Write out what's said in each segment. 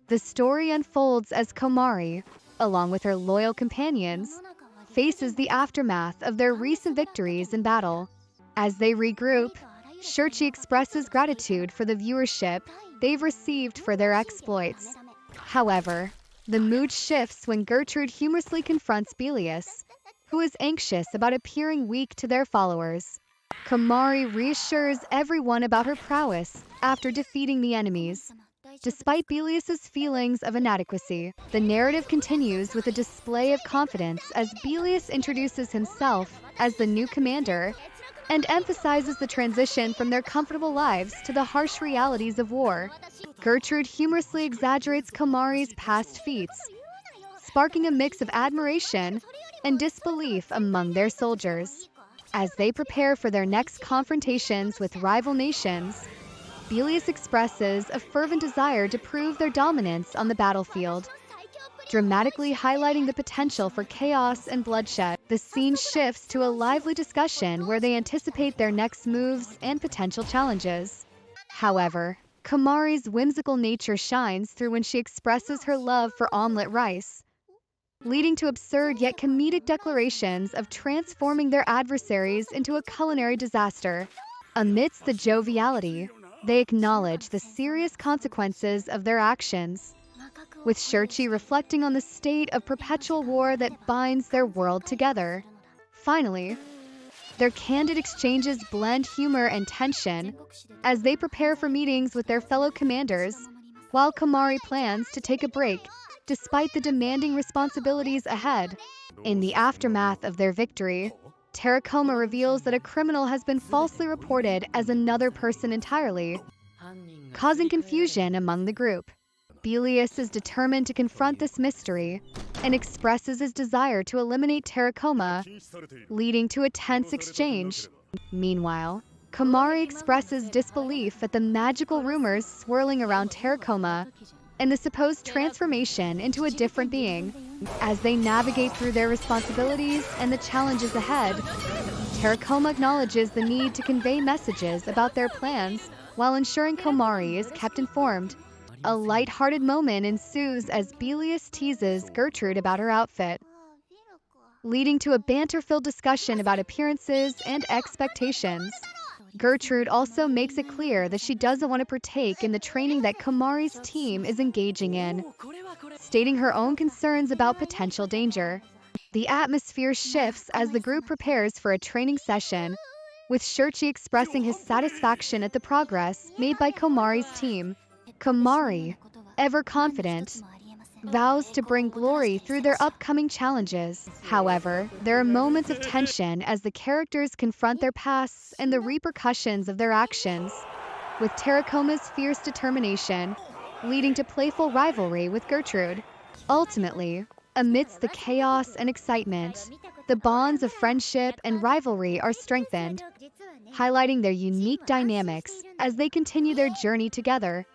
The story unfolds as Komari, along with her loyal companions, faces the aftermath of their recent victories in battle. As they regroup, Shirchi expresses gratitude for the viewership they've received for their exploits. However, the mood shifts when Gertrude humorously confronts Belius, who is anxious about appearing weak to their followers. Komari reassures everyone about her prowess after defeating the enemies. Despite Belius's feelings of inadequacy, the narrative continues with a display of confidence as Belius introduces himself as the new commander and emphasizes the transition from their comfortable lives to the harsh realities of war. Gertrude humorously exaggerates Komari's past feats, sparking a mix of admiration and disbelief among their soldiers. As they prepare for their next confrontations with rival nations, Belius expresses a fervent desire to prove their dominance on the battlefield, dramatically highlighting the potential for chaos and bloodshed. The scene shifts to a lively discussion where they anticipate their next moves and potential challenges. However, Komari's whimsical nature shines through when she expresses her love for omelet rice, leading to absurd yet comedic declarations of transforming their adversaries into a culinary disaster. Amidst the joviality, they acknowledge the serious consequences of their actions, with Shirchi reflecting on the state of perpetual war that binds their world together. Finally, their candid exchanges blend humor and tension as they prepare for meetings with their fellow commanders, while Komari plans to take a break despite the demanding responsibilities ahead. In the aftermath of their victory, Terracoma reveals that a criminal has been falsely reported as another person entirely, causing confusion among the group. Belius is determined to confront this mystery and expresses his desire to eliminate Terracoma, leading to a tense exchange. Meanwhile, Komari expresses disbelief at the magical rumors swirling around Terracoma and the supposed transformation into a different being. As they navigate through their responsibilities and the challenges ahead, Terracoma acknowledges the need to convey messages about their plans while ensuring Komari is kept informed. A light-hearted moment ensues as Belius teases Gertrude about her outfit, leading to a banter-filled discussion about appearances and expectations. Gertrude also makes it clear that she doesn't want to partake in the training that Komari's team is engaging in, stating her own concerns about potential danger. The atmosphere shifts as the group prepares for a training session, with Shirchi expressing his satisfaction at the progress made by Komari's team. Komari, ever confident, vows to bring glory through their upcoming challenges. However, there are moments of tension as the characters confront their pasts and the repercussions of their actions, with Terracoma's fierce determination leading to playful rivalry with Gertrude. Ultimately, amidst the chaos and excitement, the bonds of friendship and rivalry are strengthened, highlighting their unique dynamics as they continue their journey together,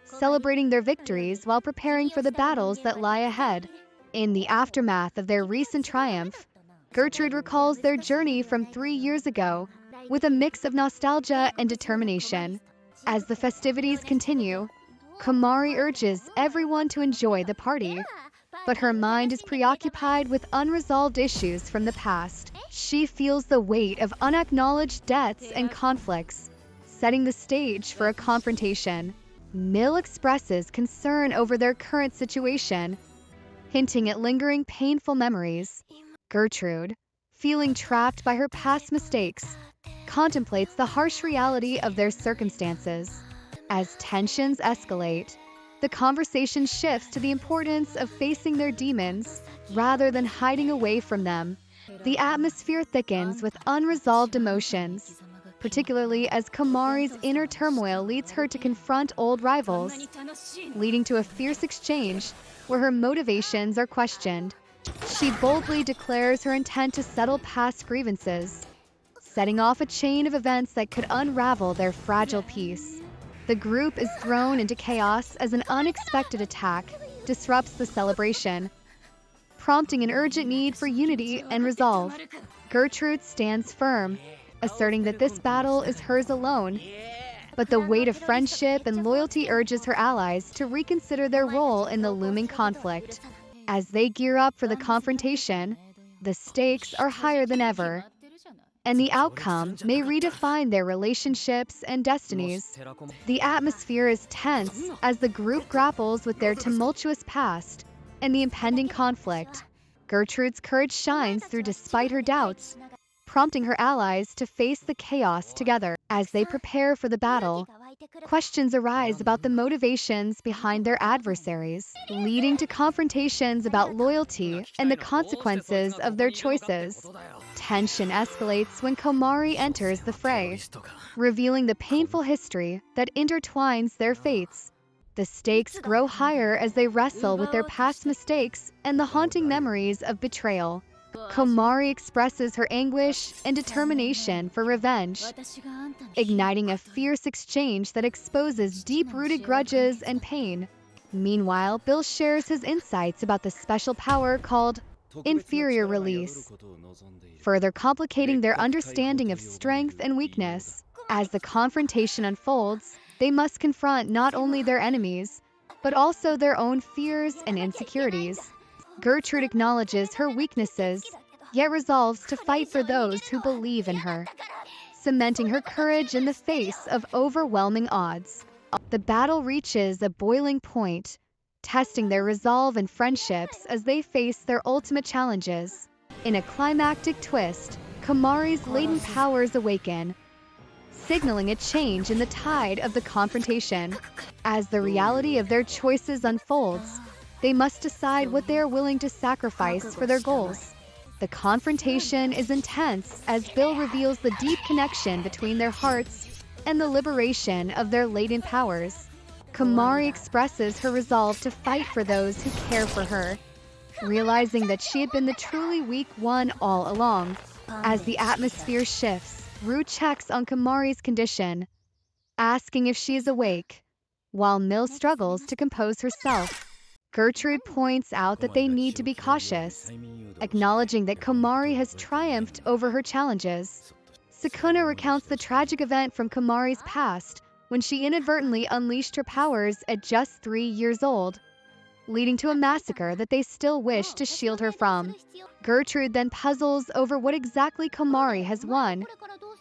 celebrating their victories while preparing for the battles that lie ahead. In the aftermath of their recent triumph, Gertrude recalls their journey from 3 years ago with a mix of nostalgia and determination. As the festivities continue, Komari urges everyone to enjoy the party, but her mind is preoccupied with unresolved issues from the past. She feels the weight of unacknowledged debts and conflicts, setting the stage for a confrontation. Mill expresses concern over their current situation, hinting at lingering painful memories. Gertrude, feeling trapped by her past mistakes, contemplates the harsh reality of their circumstances. As tensions escalate, the conversation shifts to the importance of facing their demons rather than hiding away from them. The atmosphere thickens with unresolved emotions, particularly as Komari's inner turmoil leads her to confront old rivals, leading to a fierce exchange where her motivations are questioned. She boldly declares her intent to settle past grievances, setting off a chain of events that could unravel their fragile peace. The group is thrown into chaos as an unexpected attack disrupts the celebration, prompting an urgent need for unity and resolve. Gertrude stands firm, asserting that this battle is hers alone, But the weight of friendship and loyalty urges her allies to reconsider their role in the looming conflict. As they gear up for the confrontation, the stakes are higher than ever, and the outcome may redefine their relationships and destinies. The atmosphere is tense as the group grapples with their tumultuous past and the impending conflict. Gertrude's courage shines through despite her doubts, prompting her allies to face the chaos together. As they prepare for the battle, questions arise about the motivations behind their adversaries, leading to confrontations about loyalty and the consequences of their choices. Tension escalates when Komari enters the fray, revealing the painful history that intertwines their fates. The stakes grow higher as they wrestle with their past mistakes and the haunting memories of betrayal. Komari expresses her anguish and determination for revenge, igniting a fierce exchange that exposes deep-rooted grudges and pain. Meanwhile, Bill shares his insights about the special power called inferior release, further complicating their understanding of strength and weakness. As the confrontation unfolds, they must confront not only their enemies, but also their own fears and insecurities. Gertrude acknowledges her weaknesses, yet resolves to fight for those who believe in her, cementing her courage in the face of overwhelming odds. The battle reaches a boiling point, testing their resolve and friendships as they face their ultimate challenges. In a climactic twist, Komari's latent powers awaken, signaling a change in the tide of the confrontation. As the reality of their choices unfolds, they must decide what they are willing to sacrifice for their goals. The confrontation is intense as Bill reveals the deep connection between their hearts and the liberation of their latent powers. Komari expresses her resolve to fight for those who care for her, realizing that she had been the truly weak one all along. As the atmosphere shifts, Rue checks on Komari's condition, asking if she is awake, while Mill struggles to compose herself. Gertrude points out that they need to be cautious, acknowledging that Komari has triumphed over her challenges. Sukuna recounts the tragic event from Komari's past when she inadvertently unleashed her powers at just 3 years old, leading to a massacre that they still wish to shield her from. Gertrude then puzzles over what exactly Komari has won,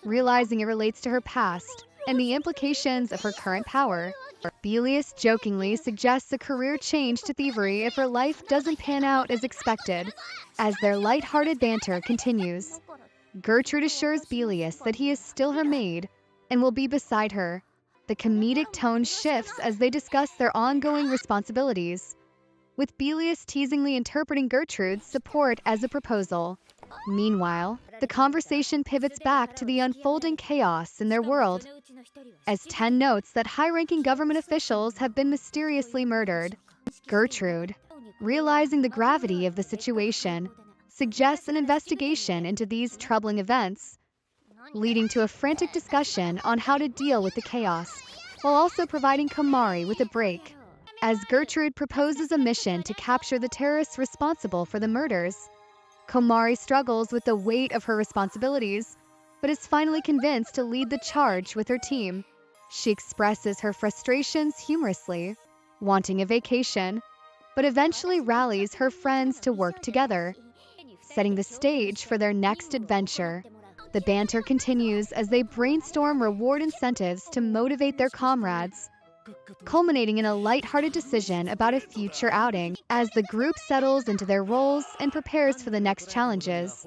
realizing it relates to her past and the implications of her current power. Belius jokingly suggests a career change to thievery if her life doesn't pan out as expected. As their light-hearted banter continues, Gertrude assures Belius that he is still her maid and will be beside her. The comedic tone shifts as they discuss their ongoing responsibilities, with Belius teasingly interpreting Gertrude's support as a proposal. Meanwhile, the conversation pivots back to the unfolding chaos in their world, as 10 notes that high-ranking government officials have been mysteriously murdered. Gertrude, realizing the gravity of the situation, suggests an investigation into these troubling events, leading to a frantic discussion on how to deal with the chaos, while also providing Komari with a break. As Gertrude proposes a mission to capture the terrorists responsible for the murders, Komari struggles with the weight of her responsibilities, but is finally convinced to lead the charge with her team. She expresses her frustrations humorously, wanting a vacation, but eventually rallies her friends to work together, setting the stage for their next adventure. The banter continues as they brainstorm reward incentives to motivate their comrades, culminating in a light-hearted decision about a future outing. As the group settles into their roles and prepares for the next challenges,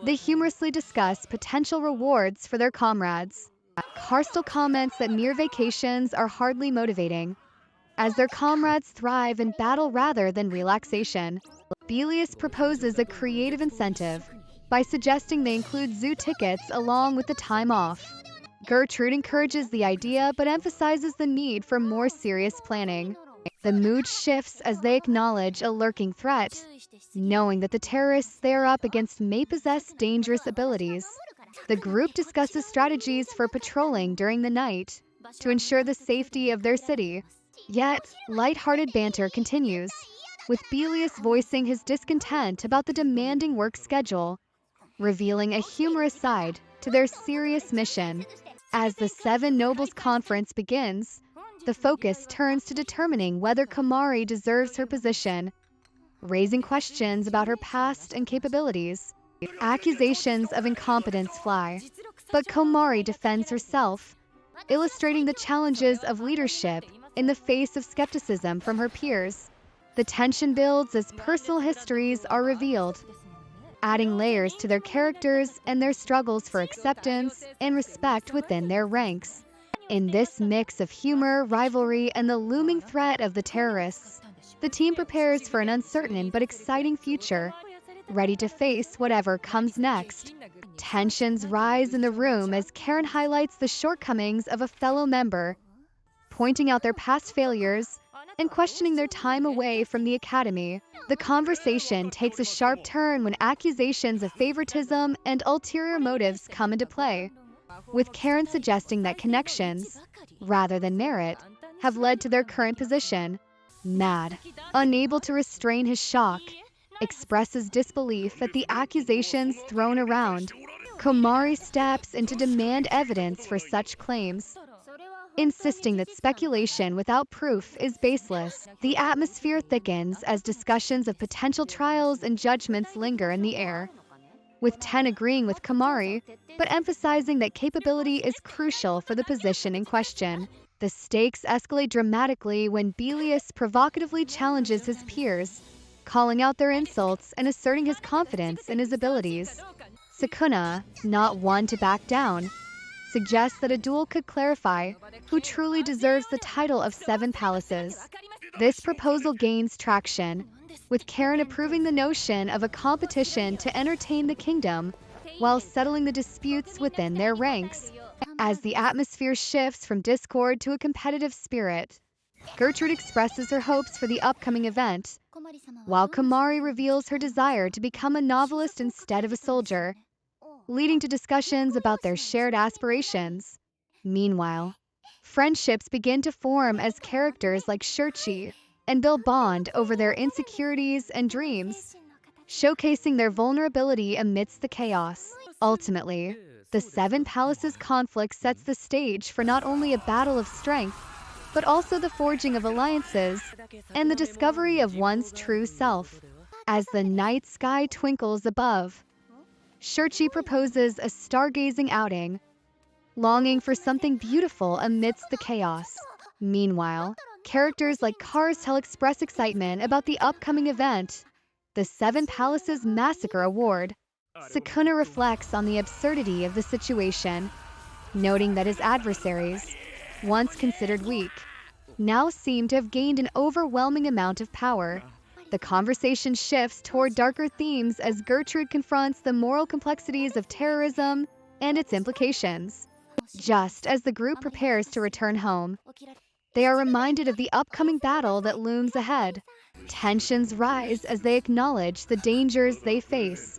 they humorously discuss potential rewards for their comrades. Karstel comments that mere vacations are hardly motivating, as their comrades thrive in battle rather than relaxation. Belius proposes a creative incentive by suggesting they include zoo tickets along with the time off. Gertrude encourages the idea but emphasizes the need for more serious planning. The mood shifts as they acknowledge a lurking threat, knowing that the terrorists they are up against may possess dangerous abilities. The group discusses strategies for patrolling during the night to ensure the safety of their city. Yet, light-hearted banter continues, with Belius voicing his discontent about the demanding work schedule, revealing a humorous side to their serious mission. As the Seven Nobles Conference begins, the focus turns to determining whether Komari deserves her position, raising questions about her past and capabilities. Accusations of incompetence fly, but Komari defends herself, illustrating the challenges of leadership in the face of skepticism from her peers. The tension builds as personal histories are revealed, adding layers to their characters and their struggles for acceptance and respect within their ranks. In this mix of humor, rivalry, and the looming threat of the terrorists, the team prepares for an uncertain but exciting future, ready to face whatever comes next. Tensions rise in the room as Karen highlights the shortcomings of a fellow member, pointing out their past failures and questioning their time away from the academy. The conversation takes a sharp turn when accusations of favoritism and ulterior motives come into play, with Karen suggesting that connections, rather than merit, have led to their current position. Mad, unable to restrain his shock, expresses disbelief at the accusations thrown around. Komari steps in to demand evidence for such claims, insisting that speculation without proof is baseless. The atmosphere thickens as discussions of potential trials and judgments linger in the air, with Ten agreeing with Komari, but emphasizing that capability is crucial for the position in question. The stakes escalate dramatically when Belius provocatively challenges his peers, calling out their insults and asserting his confidence in his abilities. Sukuna, not one to back down, suggests that a duel could clarify who truly deserves the title of Seven Palaces. This proposal gains traction, with Karen approving the notion of a competition to entertain the kingdom while settling the disputes within their ranks. As the atmosphere shifts from discord to a competitive spirit, Gertrude expresses her hopes for the upcoming event, while Komari reveals her desire to become a novelist instead of a soldier, leading to discussions about their shared aspirations. Meanwhile, friendships begin to form as characters like Shirchi and Bill bond over their insecurities and dreams, showcasing their vulnerability amidst the chaos. Ultimately, the Seven Palaces conflict sets the stage for not only a battle of strength, but also the forging of alliances and the discovery of one's true self. As the night sky twinkles above, Shirchi proposes a stargazing outing, longing for something beautiful amidst the chaos. Meanwhile, characters like Karstel express excitement about the upcoming event, the Seven Palaces Massacre Award. Sukuna reflects on the absurdity of the situation, noting that his adversaries, once considered weak, now seem to have gained an overwhelming amount of power. The conversation shifts toward darker themes as Gertrude confronts the moral complexities of terrorism and its implications. Just as the group prepares to return home, they are reminded of the upcoming battle that looms ahead. Tensions rise as they acknowledge the dangers they face,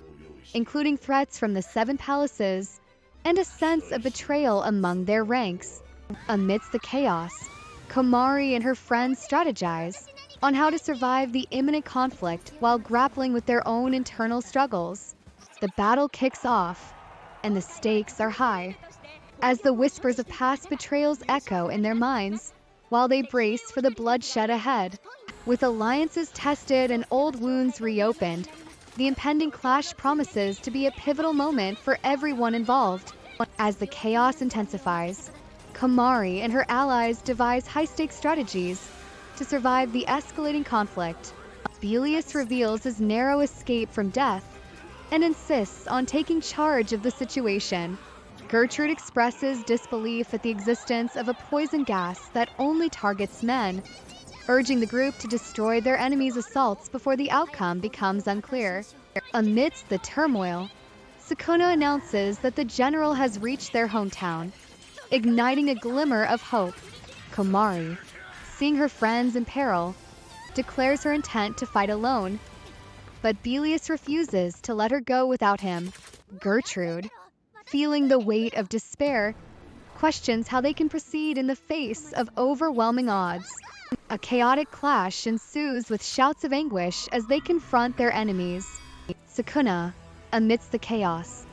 including threats from the Seven Palaces and a sense of betrayal among their ranks. Amidst the chaos, Komari and her friends strategize on how to survive the imminent conflict while grappling with their own internal struggles. The battle kicks off, and the stakes are high, as the whispers of past betrayals echo in their minds while they brace for the bloodshed ahead. With alliances tested and old wounds reopened, the impending clash promises to be a pivotal moment for everyone involved. As the chaos intensifies, Komari and her allies devise high-stakes strategies to survive the escalating conflict. Belius reveals his narrow escape from death and insists on taking charge of the situation. Gertrude expresses disbelief at the existence of a poison gas that only targets men, urging the group to destroy their enemies' assaults before the outcome becomes unclear. Amidst the turmoil, Sukuna announces that the general has reached their hometown, igniting a glimmer of hope. Komari, seeing her friends in peril, declares her intent to fight alone, but Belius refuses to let her go without him. Gertrude, feeling the weight of despair, questions how they can proceed in the face of overwhelming odds. A chaotic clash ensues with shouts of anguish as they confront their enemies. Sukuna, amidst the chaos,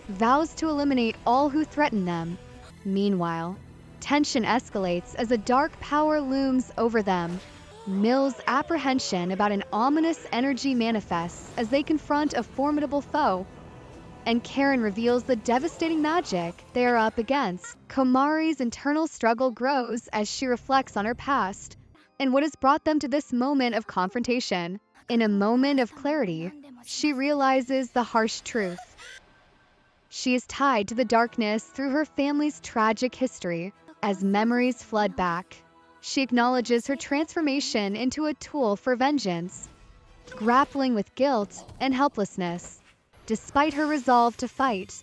vows to eliminate all who threaten them, Meanwhile, tension escalates as a dark power looms over them. Mill's apprehension about an ominous energy manifests as they confront a formidable foe, and Karen reveals the devastating magic they are up against. Komari's internal struggle grows as she reflects on her past and what has brought them to this moment of confrontation. In a moment of clarity, she realizes the harsh truth. She is tied to the darkness through her family's tragic history. As memories flood back, she acknowledges her transformation into a tool for vengeance, grappling with guilt and helplessness. Despite her resolve to fight,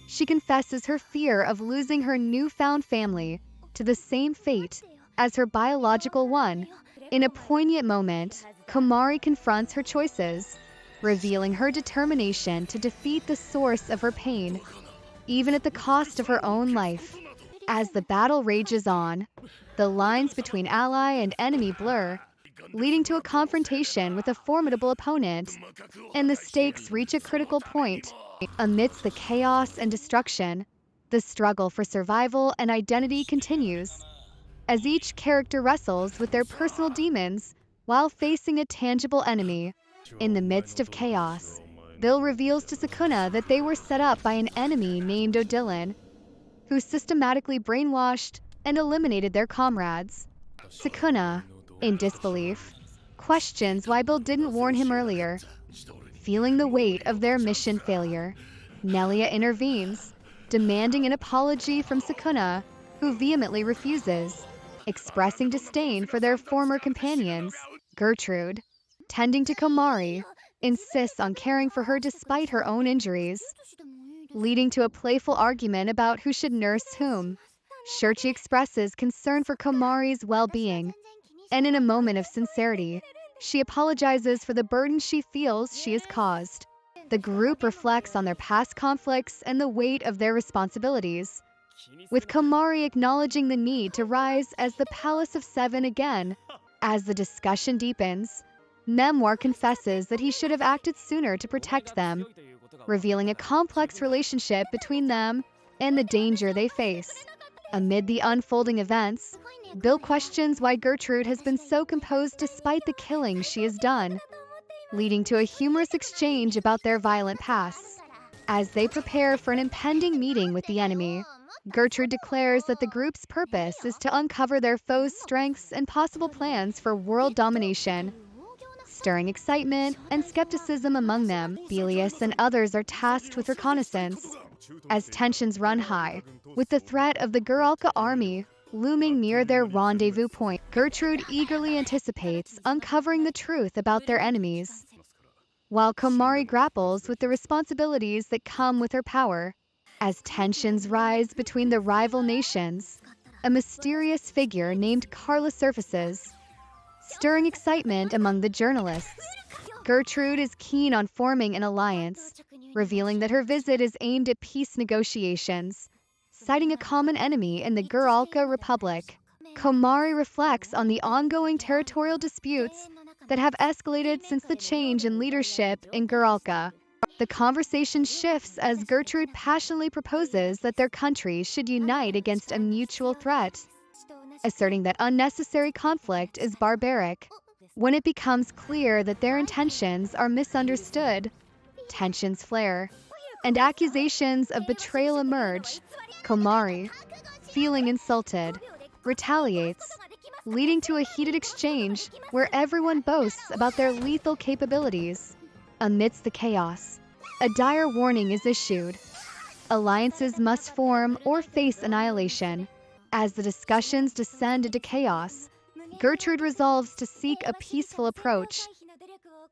she confesses her fear of losing her newfound family to the same fate as her biological one. In a poignant moment, Komari confronts her choices, revealing her determination to defeat the source of her pain, even at the cost of her own life. As the battle rages on, the lines between ally and enemy blur, leading to a confrontation with a formidable opponent, and the stakes reach a critical point. Amidst the chaos and destruction, the struggle for survival and identity continues, as each character wrestles with their personal demons while facing a tangible enemy. In the midst of chaos, Bill reveals to Sukuna that they were set up by an enemy named Odilon, who systematically brainwashed and eliminated their comrades. Sukuna, in disbelief, questions why Bill didn't warn him earlier. Feeling the weight of their mission failure, Nelia intervenes, demanding an apology from Sukuna, who vehemently refuses, expressing disdain for their former companions. Gertrude, tending to Komari, insists on caring for her despite her own injuries, leading to a playful argument about who should nurse whom. Shirchi expresses concern for Komari's well-being, and in a moment of sincerity, she apologizes for the burden she feels she has caused. The group reflects on their past conflicts and the weight of their responsibilities, with Komari acknowledging the need to rise as the Palace of Seven again. As the discussion deepens, Memoir confesses that he should have acted sooner to protect them, revealing a complex relationship between them and the danger they face. Amid the unfolding events, Bill questions why Gertrude has been so composed despite the killing she has done, leading to a humorous exchange about their violent pasts. As they prepare for an impending meeting with the enemy, Gertrude declares that the group's purpose is to uncover their foes' strengths and possible plans for world domination. Stirring excitement and skepticism among them, Belius and others are tasked with reconnaissance. As tensions run high, with the threat of the Guralka army looming near their rendezvous point, Gertrude eagerly anticipates uncovering the truth about their enemies, while Komari grapples with the responsibilities that come with her power. As tensions rise between the rival nations, a mysterious figure named Carla surfaces, stirring excitement among the journalists. Gertrude is keen on forming an alliance, revealing that her visit is aimed at peace negotiations, citing a common enemy in the Guralka Republic. Komari reflects on the ongoing territorial disputes that have escalated since the change in leadership in Guralka. The conversation shifts as Gertrude passionately proposes that their countries should unite against a mutual threat, asserting that unnecessary conflict is barbaric. When it becomes clear that their intentions are misunderstood, tensions flare, and accusations of betrayal emerge. Komari, feeling insulted, retaliates, leading to a heated exchange where everyone boasts about their lethal capabilities. Amidst the chaos, a dire warning is issued. Alliances must form or face annihilation. As the discussions descend into chaos, Gertrude resolves to seek a peaceful approach,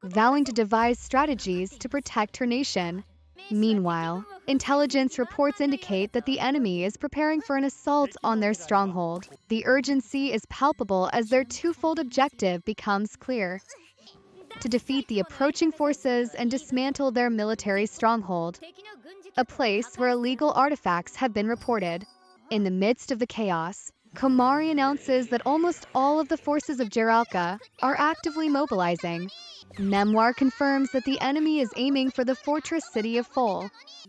vowing to devise strategies to protect her nation. Meanwhile, intelligence reports indicate that the enemy is preparing for an assault on their stronghold. The urgency is palpable as their twofold objective becomes clear: to defeat the approaching forces and dismantle their military stronghold, a place where illegal artifacts have been reported. In the midst of the chaos, Komari announces that almost all of the forces of Guralka are actively mobilizing. Memoir confirms that the enemy is aiming for the fortress city of Fol.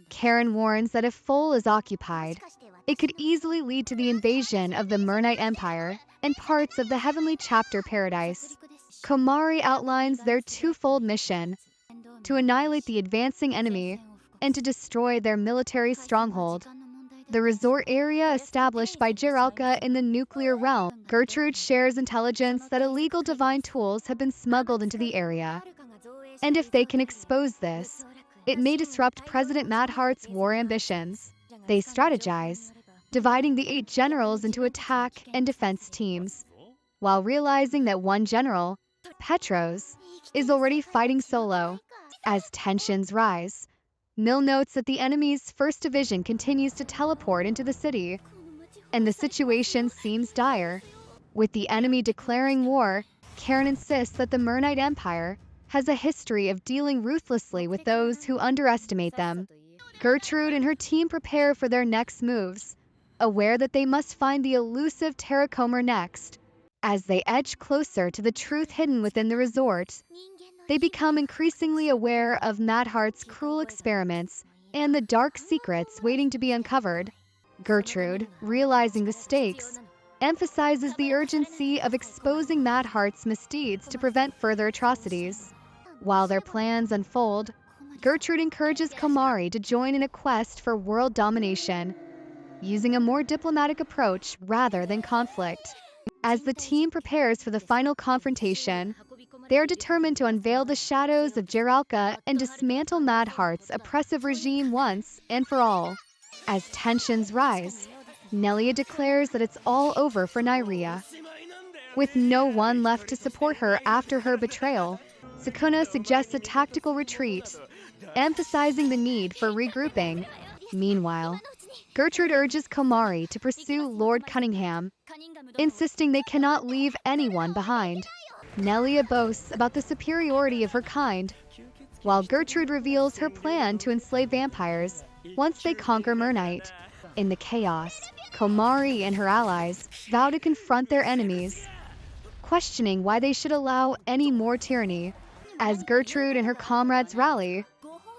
Karen warns that if Fol is occupied, It could easily lead to the invasion of the Mernite Empire and parts of the Heavenly Chapter Paradise. Komari outlines their twofold mission: to annihilate the advancing enemy and to destroy their military stronghold. The resort area established by Jiralka in the nuclear realm. Gertrude shares intelligence that illegal divine tools have been smuggled into the area. And if they can expose this, it may disrupt President Madhart's war ambitions. They strategize, dividing the 8 generals into attack and defense teams, while realizing that one general, Petros, is already fighting solo. As tensions rise, Mill notes that the enemy's 1st Division continues to teleport into the city, and the situation seems dire. With the enemy declaring war, Karen insists that the Mernite Empire has a history of dealing ruthlessly with those who underestimate them. Gertrude and her team prepare for their next moves, aware that they must find the elusive Terracomer next. As they edge closer to the truth hidden within the resort, they become increasingly aware of Madhart's cruel experiments and the dark secrets waiting to be uncovered. Gertrude, realizing the stakes, emphasizes the urgency of exposing Madhart's misdeeds to prevent further atrocities. While their plans unfold, Gertrude encourages Komari to join in a quest for world domination, using a more diplomatic approach rather than conflict. As the team prepares for the final confrontation, they are determined to unveil the shadows of Jiralka and dismantle Madhart's oppressive regime once and for all. As tensions rise, Nelia declares that it's all over for Nyria. With no one left to support her after her betrayal, Sukuna suggests a tactical retreat, emphasizing the need for regrouping. Meanwhile, Gertrude urges Komari to pursue Lord Cunningham, insisting they cannot leave anyone behind. Nelia boasts about the superiority of her kind, while Gertrude reveals her plan to enslave vampires once they conquer Mernite. In the chaos, Komari and her allies vow to confront their enemies, questioning why they should allow any more tyranny. As Gertrude and her comrades rally,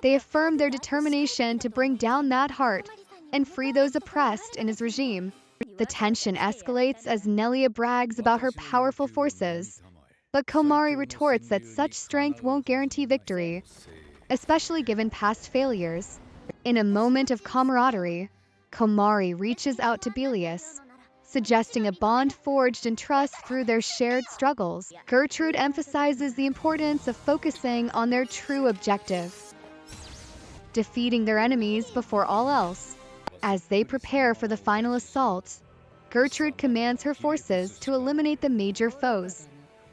they affirm their determination to bring down Madhart and free those oppressed in his regime. The tension escalates as Nelia brags about her powerful forces, but Komari retorts that such strength won't guarantee victory, especially given past failures. In a moment of camaraderie, Komari reaches out to Belius, suggesting a bond forged in trust through their shared struggles. Gertrude emphasizes the importance of focusing on their true objective: defeating their enemies before all else. As they prepare for the final assault, Gertrude commands her forces to eliminate the major foes,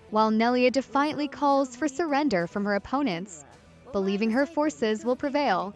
while Nelia defiantly calls for surrender from her opponents, believing her forces will prevail.